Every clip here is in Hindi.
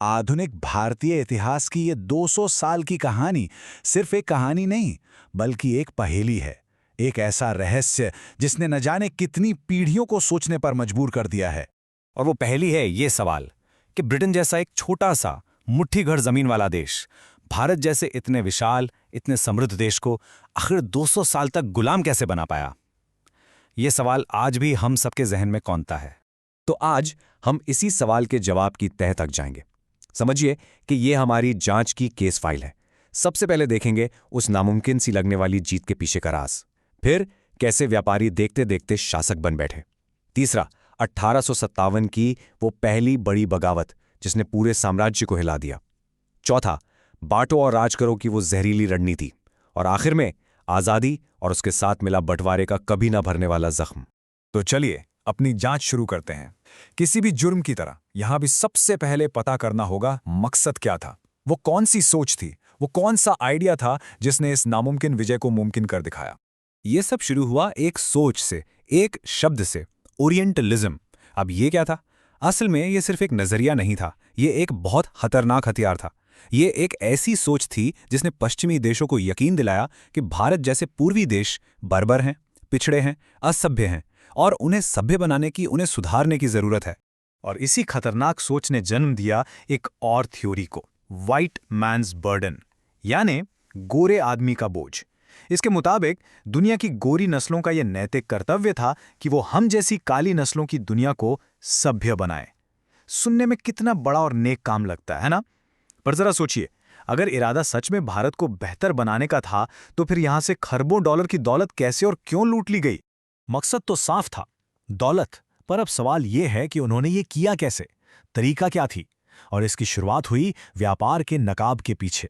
आधुनिक भारतीय इतिहास की ये 200 साल की कहानी सिर्फ एक कहानी नहीं, बल्कि एक पहेली है। एक ऐसा रहस्य जिसने न जाने कितनी पीढ़ियों को सोचने पर मजबूर कर दिया है। और वो पहली है ये सवाल कि ब्रिटेन जैसा एक छोटा सा मुट्ठी भर जमीन वाला देश भारत जैसे इतने विशाल, इतने समृद्ध देश को आखिर 200 साल तक गुलाम कैसे बना पाया। ये सवाल आज भी हम सबके जहन में कौंता है। तो आज हम इसी सवाल के जवाब की तह तक जाएंगे। समझिए कि ये हमारी जांच की केस फाइल है। सबसे पहले देखेंगे उस नामुमकिन सी लगने वाली जीत के पीछे का राज, फिर कैसे व्यापारी देखते देखते शासक बन बैठे। तीसरा, 1857 की वो पहली बड़ी बगावत जिसने पूरे साम्राज्य को हिला दिया। चौथा, बांटो और राज करो की वो जहरीली रणनीति। और आखिर में आजादी और उसके साथ मिला बंटवारे का कभी ना भरने वाला जख्म। तो चलिए अपनी जांच शुरू करते हैं। किसी भी जुर्म की तरह यहां भी सबसे पहले पता करना होगा मकसद क्या था। वो कौन सी सोच थी, वो कौन सा आइडिया था जिसने इस नामुमकिन विजय को मुमकिन कर दिखाया। ये सब शुरू हुआ एक सोच से, एक शब्द से, ओरिएंटलिज्म। अब ये क्या था? असल में ये सिर्फ एक नजरिया नहीं था, ये एक बहुत खतरनाक हथियार था। ये एक ऐसी सोच थी जिसने पश्चिमी देशों को यकीन दिलाया कि भारत जैसे पूर्वी देश बर्बर हैं, पिछड़े हैं, असभ्य हैं और उन्हें सभ्य बनाने की, उन्हें सुधारने की जरूरत है। और इसी खतरनाक सोच ने जन्म दिया एक और थ्योरी को, व्हाइट मैन्स बर्डन, यानी गोरे आदमी का बोझ। इसके मुताबिक दुनिया की गोरी नस्लों का यह नैतिक कर्तव्य था कि वो हम जैसी काली नस्लों की दुनिया को सभ्य बनाए। सुनने में कितना बड़ा और नेक काम लगता है ना? पर जरा सोचिए, अगर इरादा सच में भारत को बेहतर बनाने का था तो फिर यहां से खरबों डॉलर की दौलत कैसे और क्यों लूट ली गई? मकसद तो साफ था, दौलत। पर अब सवाल यह है कि उन्होंने ये किया कैसे, तरीका क्या थी? और इसकी शुरुआत हुई व्यापार के नकाब के पीछे।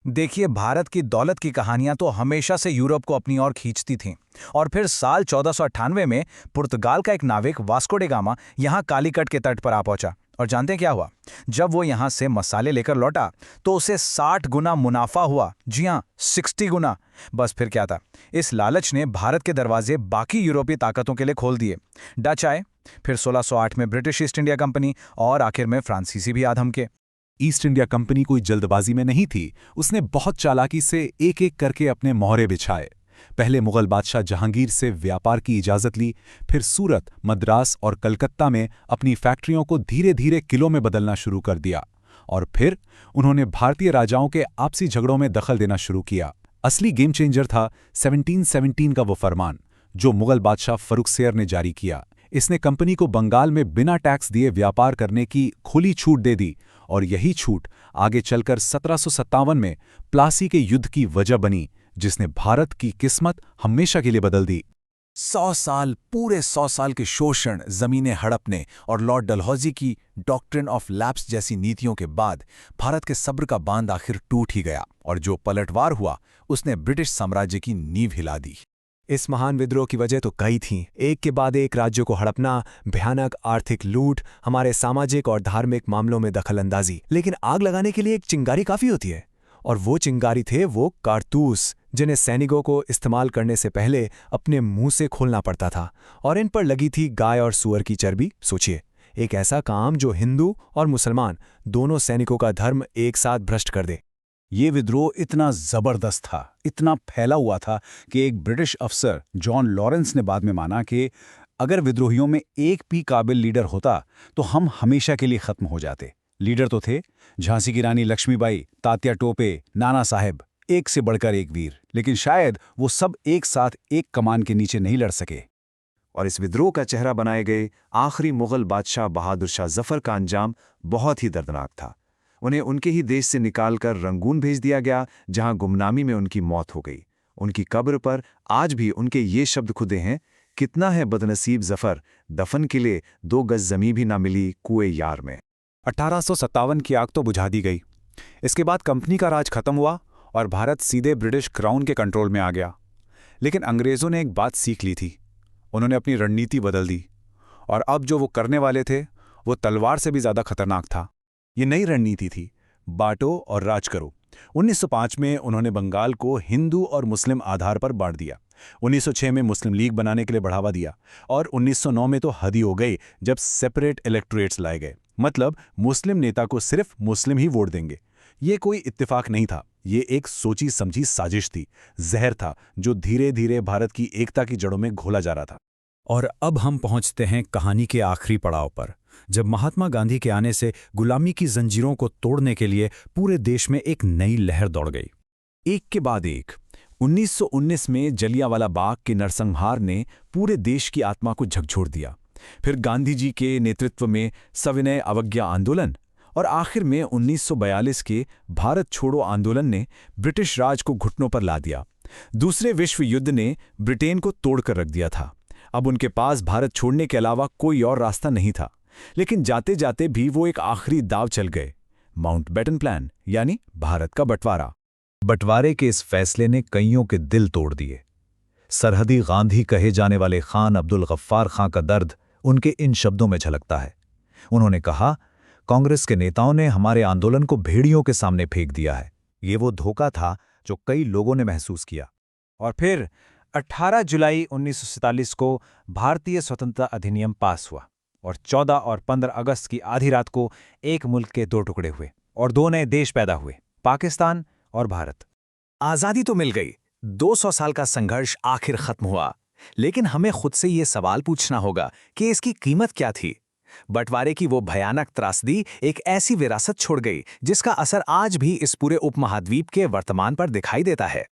देखिए, भारत की दौलत की कहानियां तो हमेशा से यूरोप को अपनी ओर खींचती थीं। और फिर साल 1498 में पुर्तगाल का एक नाविक वास्को डे गामा यहां कालीकट के तट पर आ पहुंचा। और जानते हैं क्या हुआ? जब वो यहां से मसाले लेकर लौटा तो उसे 60 गुना मुनाफा हुआ। जी हां, 60 गुना। बस फिर क्या था, इस लालच ने भारत के दरवाजे बाकी यूरोपीय ताकतों के लिए खोल दिए। डच आए, फिर 1608 में ब्रिटिश ईस्ट इंडिया कंपनी और आखिर में फ्रांसीसी भी आधम के। ईस्ट इंडिया कंपनी कोई जल्दबाजी में नहीं थी, उसने बहुत चालाकी से एक एक करके अपने मोहरे बिछाए। पहले मुगल बादशाह जहांगीर से व्यापार की इजाजत ली, फिर सूरत, मद्रास और कलकत्ता में अपनी फैक्ट्रियों को धीरे धीरे किलों में बदलना शुरू कर दिया। और फिर उन्होंने भारतीय राजाओं के आपसी झगड़ों में दखल देना शुरू किया। असली गेम चेंजर था 1717 का वो फरमान जो मुगल बादशाह फर्रुखसियर ने जारी किया। इसने कंपनी को बंगाल में बिना टैक्स दिए व्यापार करने की खुली छूट दे दी और यही छूट आगे चलकर 1757 में प्लासी के युद्ध की वजह बनी, जिसने भारत की किस्मत हमेशा के लिए बदल दी। 100 साल, पूरे 100 साल के शोषण, जमीनें हड़पने और लॉर्ड डलहौजी की डॉक्ट्रिन ऑफ लैप्स जैसी नीतियों के बाद भारत के सब्र का बांध आखिर टूट ही गया और जो पलटवार हुआ उसने ब्रिटिश साम्राज्य की नींव हिला दी। इस महान विद्रोह की वजह तो कई थीं। एक के बाद एक राज्यों को हड़पना, भयानक आर्थिक लूट, हमारे सामाजिक और धार्मिक मामलों में दखलंदाजी। लेकिन आग लगाने के लिए एक चिंगारी काफी होती है, और वो चिंगारी थे वो कारतूस, जिन्हें सैनिकों को इस्तेमाल करने से पहले अपने मुंह से खोलना पड़ता था। और इन पर लगी थी गाय और सूअर की चर्बी। सोचिए, एक ऐसा काम जो हिंदू और मुसलमान दोनों सैनिकों का धर्म एक साथ भ्रष्ट कर दे। ये विद्रोह इतना जबरदस्त था, इतना फैला हुआ था कि एक ब्रिटिश अफसर जॉन लॉरेंस ने बाद में माना कि अगर विद्रोहियों में एक भी काबिल लीडर होता तो हम हमेशा के लिए खत्म हो जाते। लीडर तो थे झांसी की रानी लक्ष्मीबाई, तात्या टोपे, नाना साहेब, एक से बढ़कर एक वीर, लेकिन शायद वो सब एक साथ एक कमान के नीचे नहीं लड़ सके। और इस विद्रोह का चेहरा बनाए गए आखिरी मुगल बादशाह बहादुर शाह जफर का अंजाम बहुत ही दर्दनाक था। उन्हें उनके ही देश से निकालकर रंगून भेज दिया गया, जहां गुमनामी में उनकी मौत हो गई। उनकी कब्र पर आज भी उनके ये शब्द खुदे हैं, कितना है बदनसीब जफर, दफन के लिए 2 गज जमीन भी ना मिली कुएं यार में। 1857 की आग तो बुझा दी गई। इसके बाद कंपनी का राज खत्म हुआ और भारत सीधे ब्रिटिश क्राउन के कंट्रोल में आ गया। लेकिन अंग्रेजों ने एक बात सीख ली थी, उन्होंने अपनी रणनीति बदल दी और अब जो वो करने वाले थे वो तलवार से भी ज्यादा खतरनाक था। ये नई रणनीति थी, बांटो और राज करो। 1905 में उन्होंने बंगाल को हिंदू और मुस्लिम आधार पर बांट दिया। 1906 में मुस्लिम लीग बनाने के लिए बढ़ावा दिया और 1909 में तो हद ही हो गई जब सेपरेट इलेक्टोरेट्स लाए गए। मतलब मुस्लिम नेता को सिर्फ मुस्लिम ही वोट देंगे। ये कोई इत्तेफाक नहीं था, ये एक सोची समझी साजिश थी, जहर था जो धीरे धीरे भारत की एकता की जड़ों में घोला जा रहा था। और अब हम पहुंचते हैं कहानी के आखिरी पड़ाव पर, जब महात्मा गांधी के आने से गुलामी की जंजीरों को तोड़ने के लिए पूरे देश में एक नई लहर दौड़ गई। एक के बाद एक 1919 में जलियांवाला बाग के नरसंहार ने पूरे देश की आत्मा को झकझोर दिया। फिर गांधी जी के नेतृत्व में सविनय अवज्ञा आंदोलन और आखिर में 1942 के भारत छोड़ो आंदोलन ने ब्रिटिश राज को घुटनों पर ला दिया। दूसरे विश्व युद्ध ने ब्रिटेन को तोड़कर रख दिया था। अब उनके पास भारत छोड़ने के अलावा कोई और रास्ता नहीं था। लेकिन जाते जाते भी वो एक आखिरी दाव चल गए, माउंटबेटन प्लान, यानी भारत का बंटवारा। बंटवारे के इस फैसले ने कईयों के दिल तोड़ दिए। सरहदी गांधी कहे जाने वाले खान अब्दुल गफ्फार खां का दर्द उनके इन शब्दों में झलकता है। उन्होंने कहा, कांग्रेस के नेताओं ने हमारे आंदोलन को भेड़ियों के सामने फेंक दिया है। ये वो धोखा था जो कई लोगों ने महसूस किया। और फिर 18 जुलाई 1947 को भारतीय स्वतंत्रता अधिनियम पास हुआ और 14 और 15 अगस्त की आधी रात को एक मुल्क के दो टुकड़े हुए और दो नए देश पैदा हुए, पाकिस्तान और भारत। आजादी तो मिल गई, 200 साल का संघर्ष आखिर खत्म हुआ। लेकिन हमें खुद से ये सवाल पूछना होगा कि इसकी कीमत क्या थी। बंटवारे की वो भयानक त्रासदी एक ऐसी विरासत छोड़ गई जिसका असर आज भी इस पूरे उपमहाद्वीप के वर्तमान पर दिखाई देता है।